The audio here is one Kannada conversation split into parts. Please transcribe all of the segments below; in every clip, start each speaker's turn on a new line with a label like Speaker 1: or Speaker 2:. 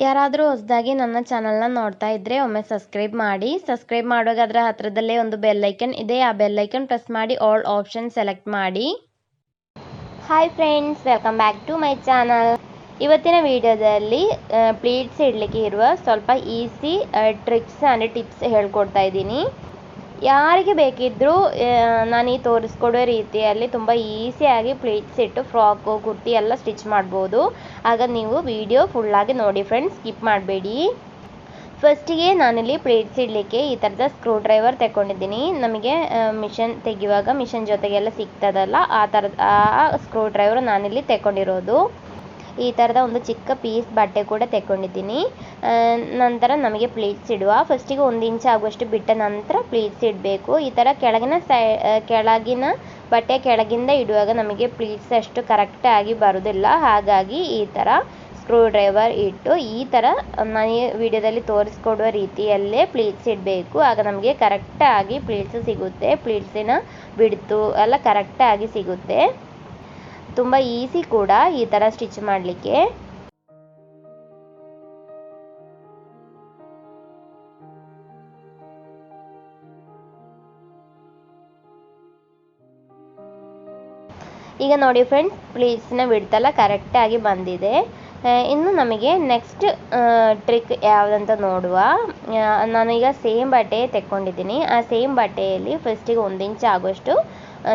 Speaker 1: ಯಾರಾದರೂ ಹೊಸದಾಗಿ ನನ್ನ ಚಾನಲ್ನ ನೋಡ್ತಾ ಇದ್ದರೆ ಒಮ್ಮೆ ಸಬ್ಸ್ಕ್ರೈಬ್ ಮಾಡಿ. ಸಬ್ಸ್ಕ್ರೈಬ್ ಮಾಡುವಾಗ ಅದರ ಹತ್ರದಲ್ಲೇ ಒಂದು ಬೆಲ್ ಐಕನ್ ಇದೆ, ಆ ಬೆಲ್ ಐಕನ್ ಪ್ರೆಸ್ ಮಾಡಿ ಆಲ್ ಆಪ್ಷನ್ ಸೆಲೆಕ್ಟ್ ಮಾಡಿ. Hi friends, welcome back to my channel. ಇವತ್ತಿನ ವಿಡಿಯೋದಲ್ಲಿ ಪ್ಲೀಟ್ಸ್ ಇಡಲಿಕ್ಕೆ ಇರುವ ಸ್ವಲ್ಪ ಈಸಿ ಟ್ರಿಕ್ಸ್ ಆ್ಯಂಡ್ ಟಿಪ್ಸ್ ಹೇಳ್ಕೊಡ್ತಾ ಇದ್ದೀನಿ. ಯಾರಿಗೆ ಬೇಕಿದ್ದರೂ ನಾನು ಈ ತೋರಿಸ್ಕೊಡೋ ರೀತಿಯಲ್ಲಿ ತುಂಬ ಈಸಿಯಾಗಿ ಪ್ಲೀಟ್ಸ್ ಇಟ್ಟು ಫ್ರಾಕು, ಕುರ್ತಿ ಎಲ್ಲ ಸ್ಟಿಚ್ ಮಾಡ್ಬೋದು. ಆಗ ನೀವು ವಿಡಿಯೋ ಫುಲ್ಲಾಗಿ ನೋಡಿ ಫ್ರೆಂಡ್ಸ್, ಸ್ಕಿಪ್ ಮಾಡಬೇಡಿ. ಫಸ್ಟಿಗೆ ನಾನಿಲ್ಲಿ ಪ್ಲೀಟ್ಸ್ ಇಡಲಿಕ್ಕೆ ಈ ಥರದ ಸ್ಕ್ರೂ ಡ್ರೈವರ್ ತಗೊಂಡಿದ್ದೀನಿ. ನಮಗೆ ಮಿಷನ್ ತೆಗೆಯುವಾಗ ಮಿಷನ್ ಜೊತೆಗೆಲ್ಲ ಸಿಗ್ತದಲ್ಲ, ಆ ಥರದ ಸ್ಕ್ರೂ ಡ್ರೈವರ್ ನಾನಿಲ್ಲಿ ತಗೊಂಡಿರೋದು. ಈ ಥರದ ಒಂದು ಚಿಕ್ಕ ಪೀಸ್ ಬಟ್ಟೆ ಕೂಡ ತಗೊಂಡಿದ್ದೀನಿ. ನಂತರ ನಮಗೆ ಪ್ಲೀಟ್ಸ್ ಇಡುವ ಫಸ್ಟಿಗೆ 1 ಇಂಚ್ ಆಗುವಷ್ಟು ಬಿಟ್ಟ ನಂತರ ಪ್ಲೀಟ್ಸ್ ಇಡಬೇಕು. ಈ ಥರ ಕೆಳಗಿನ ಬಟ್ಟೆ ಕೆಳಗಿಂದ ಇಡುವಾಗ ನಮಗೆ ಪ್ಲೀಟ್ಸ್ ಅಷ್ಟು ಕರೆಕ್ಟಾಗಿ ಬರೋದಿಲ್ಲ. ಹಾಗಾಗಿ ಈ ಥರ ಸ್ಕ್ರೂ ಡ್ರೈವರ್ ಇಟ್ಟು ಈ ಥರ ನಾನು ಈ ವಿಡಿಯೋದಲ್ಲಿ ತೋರಿಸ್ಕೊಡುವ ರೀತಿಯಲ್ಲೇ ಪ್ಲೀಟ್ಸ್ ಇಡಬೇಕು. ಆಗ ನಮಗೆ ಕರೆಕ್ಟಾಗಿ ಪ್ಲೀಟ್ಸ್ ಸಿಗುತ್ತೆ. ಪ್ಲೀಟ್ಸಿನ ಬಿಡ್ತು ಎಲ್ಲ ಕರೆಕ್ಟಾಗಿ ಸಿಗುತ್ತೆ. ತುಂಬ ಈಸಿ ಕೂಡ ಈ ಥರ ಸ್ಟಿಚ್ ಮಾಡಲಿಕ್ಕೆ. ಈಗ ನೋಡಿ ಫ್ರೆಂಡ್ಸ್, ಪ್ಲೀಟ್ಸ್ನ ಬಿಡ್ತೆಲ್ಲ ಕರೆಕ್ಟಾಗಿ ಬಂದಿದೆ. ಇನ್ನು ನಮಗೆ ನೆಕ್ಸ್ಟ್ ಟ್ರಿಕ್ ಯಾವುದಂತ ನೋಡುವ. ನಾನೀಗ ಸೇಮ್ ಬಟ್ಟೆ ತೆಕ್ಕೊಂಡಿದ್ದೀನಿ. ಆ ಸೇಮ್ ಬಟ್ಟೆಯಲ್ಲಿ ಫಸ್ಟಿಗೆ 1 ಇಂಚ್ ಆಗುವಷ್ಟು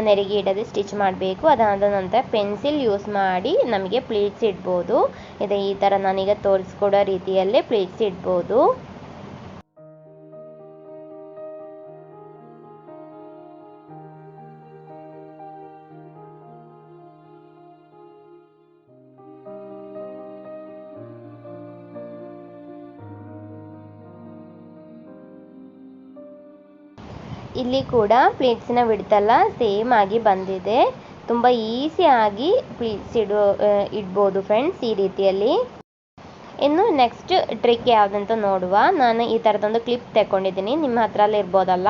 Speaker 1: ನೆರಿಗೆ ಇಡದೆ ಸ್ಟಿಚ್ ಮಾಡಬೇಕು. ಅದಾದ ನಂತರ ಪೆನ್ಸಿಲ್ ಯೂಸ್ ಮಾಡಿ ನಮಗೆ ಪ್ಲೀಟ್ಸ್ ಇಡ್ಬೋದು. ಈ ಥರ ನಾನೀಗ ತೋರಿಸ್ಕೊಡೋ ರೀತಿಯಲ್ಲೇ ಪ್ಲೀಟ್ಸ್ ಇಡ್ಬೋದು. ಇಲ್ಲಿ ಕೂಡ ಪ್ಲೀಟ್ಸಿನ ಬಿಡ್ತೆಲ್ಲ ಸೇಮ್ ಆಗಿ ಬಂದಿದೆ. ತುಂಬ ಈಸಿಯಾಗಿ ಪ್ಲೀಟ್ಸ್ ಇಡ್ಬೋದು ಫ್ರೆಂಡ್ಸ್ ಈ ರೀತಿಯಲ್ಲಿ. ಇನ್ನು ನೆಕ್ಸ್ಟ್ ಟ್ರಿಕ್ ಯಾವುದಂತ ನೋಡುವ. ನಾನು ಈ ಥರದೊಂದು ಕ್ಲಿಪ್ ತಗೊಂಡಿದ್ದೀನಿ. ನಿಮ್ಮ ಹತ್ರ ಇರ್ಬೋದಲ್ಲ,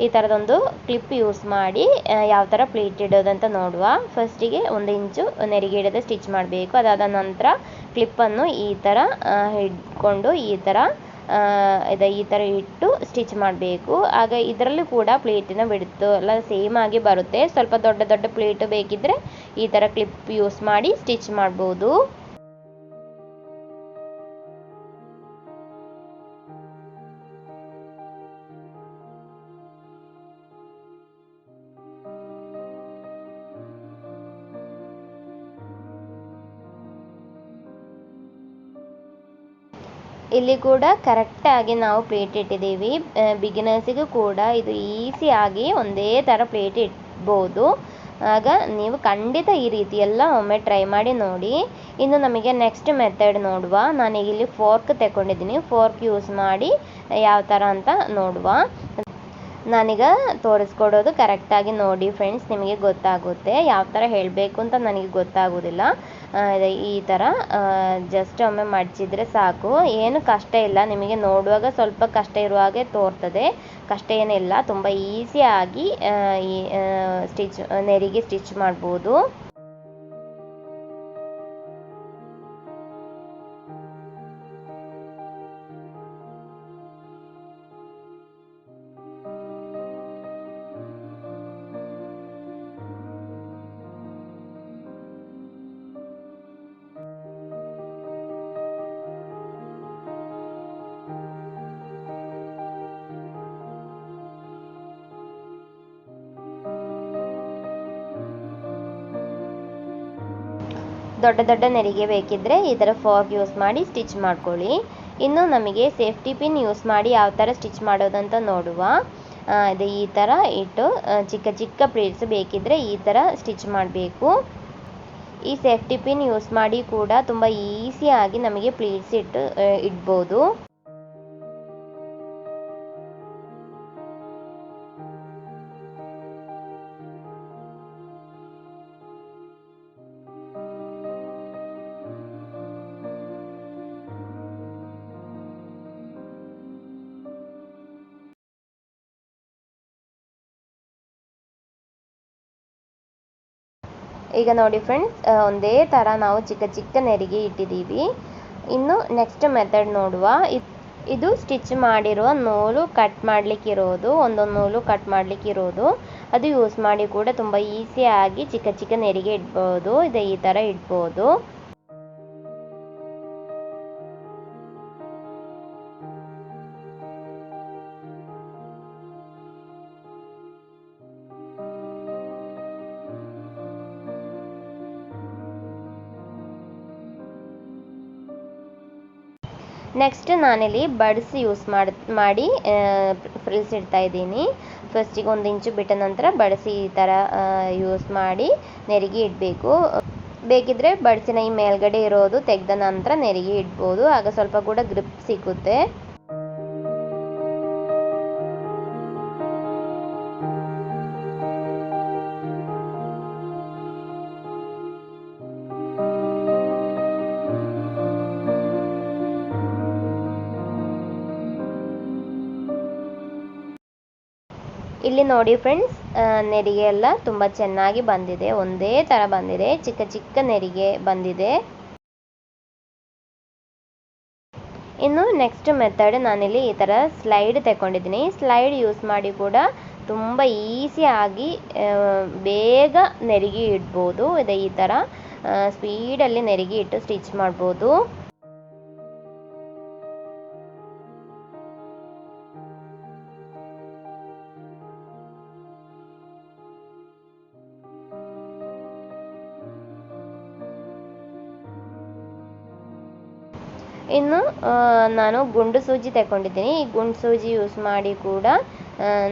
Speaker 1: ಈ ಥರದೊಂದು ಕ್ಲಿಪ್ ಯೂಸ್ ಮಾಡಿ ಯಾವ ಥರ ಪ್ಲೀಟ್ ಇಡೋದಂತ ನೋಡುವ. ಫಸ್ಟಿಗೆ 1 ಇಂಚು ನೆರಿಗೆ ಇಡದೆ ಸ್ಟಿಚ್ ಮಾಡಬೇಕು. ಅದಾದ ನಂತರ ಕ್ಲಿಪ್ಪನ್ನು ಈ ಥರ ಹಿಡ್ಕೊಂಡು ಈ ಥರ ಇಟ್ಟು ಸ್ಟಿಚ್ ಮಾಡಬೇಕು. ಆಗ ಇದರಲ್ಲೂ ಕೂಡ ಪ್ಲೇಟಿನ ಬಿಡ್ತು ಎಲ್ಲ ಸೇಮ್ ಆಗಿ ಬರುತ್ತೆ. ಸ್ವಲ್ಪ ದೊಡ್ಡ ದೊಡ್ಡ ಪ್ಲೇಟ್ ಬೇಕಿದ್ದರೆ ಈ ಥರ ಕ್ಲಿಪ್ ಯೂಸ್ ಮಾಡಿ ಸ್ಟಿಚ್ ಮಾಡ್ಬೋದು. ಇಲ್ಲಿ ಕೂಡ ಕರೆಕ್ಟಾಗಿ ನಾವು ಪ್ಲೇಟ್ ಇಟ್ಟಿದ್ದೀವಿ. ಬಿಗಿನರ್ಸಿಗೂ ಕೂಡ ಇದು ಈಸಿಯಾಗಿ ಒಂದೇ ಥರ ಪ್ಲೇಟ್ ಇಡ್ಬೋದು. ಆಗ ನೀವು ಖಂಡಿತ ಈ ರೀತಿ ಎಲ್ಲ ಒಮ್ಮೆ ಟ್ರೈ ಮಾಡಿ ನೋಡಿ. ಇನ್ನು ನಮಗೆ ನೆಕ್ಸ್ಟ್ ಮೆಥಡ್ ನೋಡುವ. ನಾನೀಗ ಇಲ್ಲಿ ಫೋರ್ಕ್ ತಗೊಂಡಿದ್ದೀನಿ. ಫೋರ್ಕ್ ಯೂಸ್ ಮಾಡಿ ಯಾವ ಥರ ಅಂತ ನೋಡುವ. ನಾನೀಗ ತೋರಿಸ್ಕೊಡೋದು ಕರೆಕ್ಟಾಗಿ ನೋಡಿ ಫ್ರೆಂಡ್ಸ್, ನಿಮಗೆ ಗೊತ್ತಾಗುತ್ತೆ. ಯಾವ ಥರ ಹೇಳಬೇಕು ಅಂತ ನನಗೆ ಗೊತ್ತಾಗೋದಿಲ್ಲ. ಈ ಥರ ಜಸ್ಟ್ ಒಮ್ಮೆ ಮಡಚಿದ್ರೆ ಸಾಕು. ಏನು ಕಷ್ಟ ಇಲ್ಲ. ನಿಮಗೆ ನೋಡುವಾಗ ಸ್ವಲ್ಪ ಕಷ್ಟ ಇರುವ ಹಾಗೆ ತೋರ್ತದೆ, ಕಷ್ಟ ಏನಿಲ್ಲ. ತುಂಬ ಈಸಿಯಾಗಿ ಈ ನೆರಿಗೆ ಸ್ಟಿಚ್ ಮಾಡ್ಬೋದು. ದೊಡ್ಡ ದೊಡ್ಡ ನೆರಿಗೆ ಬೇಕಿದ್ದರೆ ಈ ಥರ ಫಾರ್ಕ್ ಯೂಸ್ ಮಾಡಿ ಸ್ಟಿಚ್ ಮಾಡ್ಕೊಳ್ಳಿ. ಇನ್ನು ನಮಗೆ ಸೇಫ್ಟಿ ಪಿನ್ ಯೂಸ್ ಮಾಡಿ ಯಾವ ಥರ ಸ್ಟಿಚ್ ಮಾಡೋದಂತ ನೋಡುವ. ಈ ಥರ ಇಟ್ಟು ಚಿಕ್ಕ ಚಿಕ್ಕ ಪ್ಲೇಟ್ಸ್ ಬೇಕಿದ್ದರೆ ಈ ಥರ ಸ್ಟಿಚ್ ಮಾಡಬೇಕು. ಈ ಸೇಫ್ಟಿ ಪಿನ್ ಯೂಸ್ ಮಾಡಿ ಕೂಡ ತುಂಬ ಈಸಿಯಾಗಿ ನಮಗೆ ಪ್ಲೇಟ್ಸ್ ಇಡ್ಬೋದು. ಈಗ ನೋಡಿ ಫ್ರೆಂಡ್ಸ್, ಒಂದೇ ಥರ ನಾವು ಚಿಕ್ಕ ಚಿಕ್ಕ ನೆರಿಗೆ ಇಟ್ಟಿದ್ದೀವಿ. ಇನ್ನು ನೆಕ್ಸ್ಟ್ ಮೆಥಡ್ ನೋಡುವ. ಇದು ಸ್ಟಿಚ್ ಮಾಡಿರುವ ನೂಲು ಕಟ್ ಮಾಡಲಿಕ್ಕಿರೋದು, ಒಂದೊಂದು ನೂಲು ಕಟ್ ಮಾಡಲಿಕ್ಕಿರೋದು. ಅದು ಯೂಸ್ ಮಾಡಿ ಕೂಡ ತುಂಬ ಈಸಿಯಾಗಿ ಚಿಕ್ಕ ಚಿಕ್ಕ ನೆರಿಗೆ ಇಡ್ಬೋದು. ಇದು ಈ ಥರ ಇಡ್ಬೋದು. ನೆಕ್ಸ್ಟ್ ನಾನಿಲ್ಲಿ ಬಡ್ಸ್ ಯೂಸ್ ಮಾಡಿ ಫ್ರಿಲ್ಸ್ ಇಡ್ತಾ ಇದ್ದೀನಿ. ಫಸ್ಟಿಗೆ 1 ಇಂಚು ಬಿಟ್ಟ ನಂತರ ಬಡ್ಸಿ ಈ ಥರ ಯೂಸ್ ಮಾಡಿ ನೆರಿಗೆ ಇಡಬೇಕು. ಬೇಕಿದ್ರೆ ಬಡ್ಸಿನ ಈ ಮೇಲ್ಗಡೆ ಇರೋದು ತೆಗೆದ ನಂತರ ನೆರಿಗೆ ಇಡ್ಬೋದು. ಆಗ ಸ್ವಲ್ಪ ಕೂಡ ಗ್ರಿಪ್ ಸಿಗುತ್ತೆ. ಇಲ್ಲಿ ನೋಡಿ ಫ್ರೆಂಡ್ಸ್, ನೆರಿಗೆ ಎಲ್ಲ ತುಂಬ ಚೆನ್ನಾಗಿ ಬಂದಿದೆ. ಒಂದೇ ಥರ ಬಂದಿದೆ, ಚಿಕ್ಕ ಚಿಕ್ಕ ನೆರಿಗೆ ಬಂದಿದೆ. ಇನ್ನು ನೆಕ್ಸ್ಟ್ ಮೆಥಡ್, ನಾನಿಲ್ಲಿ ಈ ಥರ ಸ್ಲೈಡ್ ತಗೊಂಡಿದ್ದೀನಿ. ಸ್ಲೈಡ್ ಯೂಸ್ ಮಾಡಿ ಕೂಡ ತುಂಬ ಈಸಿಯಾಗಿ ಬೇಗ ನೆರಿಗೆ ಇಡ್ಬೋದು. ಇದೆ ಈ ಥರ ಸ್ಪೀಡಲ್ಲಿ ನೆರಿಗೆ ಇಟ್ಟು ಸ್ಟಿಚ್ ಮಾಡ್ಬೋದು. ಇನ್ನು ನಾನು ಗುಂಡು ಸೂಜಿ ತಗೊಂಡಿದ್ದೀನಿ. ಈ ಗುಂಡು ಸೂಜಿ ಯೂಸ್ ಮಾಡಿ ಕೂಡ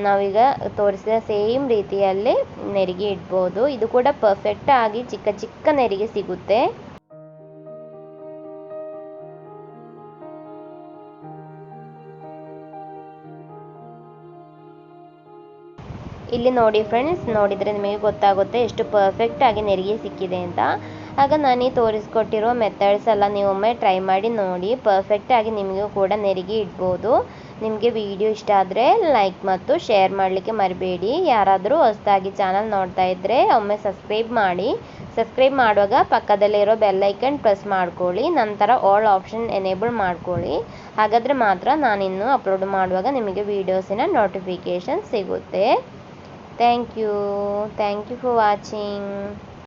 Speaker 1: ನಾವೀಗ ತೋರಿಸಿದ ಸೇಮ್ ರೀತಿಯಲ್ಲಿ ನೆರಿಗೆ ಇಡ್ಬೋದು. ಇದು ಕೂಡ ಪರ್ಫೆಕ್ಟ್ ಆಗಿ ಚಿಕ್ಕ ಚಿಕ್ಕ ನೆರಿಗೆ ಸಿಗುತ್ತೆ. ಇಲ್ಲಿ ನೋಡಿ ಫ್ರೆಂಡ್ಸ್, ನೋಡಿದರೆ ನಿಮಗೆ ಗೊತ್ತಾಗುತ್ತೆ ಎಷ್ಟು ಪರ್ಫೆಕ್ಟ್ ಆಗಿ ನೆರಿಗೆ ಸಿಕ್ಕಿದೆ ಅಂತ. ಆಗ ನಾನು ತೋರಿಸ್ಕೊಟ್ಟಿರೋ ಮೆಥಡ್ಸ್ ಎಲ್ಲ ನೀವೊಮ್ಮೆ ಟ್ರೈ ಮಾಡಿ ನೋಡಿ. ಪರ್ಫೆಕ್ಟ್ ಆಗಿ ನಿಮಗೂ ಕೂಡ ನೆರಿಗೆ ಇಡ್ಬೋದು. ನಿಮಗೆ ವಿಡಿಯೋ ಇಷ್ಟ ಆದರೆ ಲೈಕ್ ಮತ್ತು ಶೇರ್ ಮಾಡಲಿಕ್ಕೆ ಮರಿಬೇಡಿ. ಯಾರಾದರೂ ಹೊಸದಾಗಿ ಚಾನಲ್ ನೋಡ್ತಾ ಇದ್ದರೆ ಒಮ್ಮೆ ಸಬ್ಸ್ಕ್ರೈಬ್ ಮಾಡಿ. ಸಬ್ಸ್ಕ್ರೈಬ್ ಮಾಡುವಾಗ ಪಕ್ಕದಲ್ಲಿರೋ ಬೆಲ್ ಐಕನ್ ಪ್ರೆಸ್ ಮಾಡ್ಕೊಳ್ಳಿ. ನಂತರ ಆಲ್ ಆಪ್ಷನ್ ಎನೇಬಲ್ ಮಾಡ್ಕೊಳ್ಳಿ. ಹಾಗಾದರೆ ಮಾತ್ರ ನಾನಿನ್ನು ಅಪ್ಲೋಡ್ ಮಾಡುವಾಗ ನಿಮಗೆ ವೀಡಿಯೋಸಿನ ನೋಟಿಫಿಕೇಷನ್ ಸಿಗುತ್ತೆ. Thank you for watching.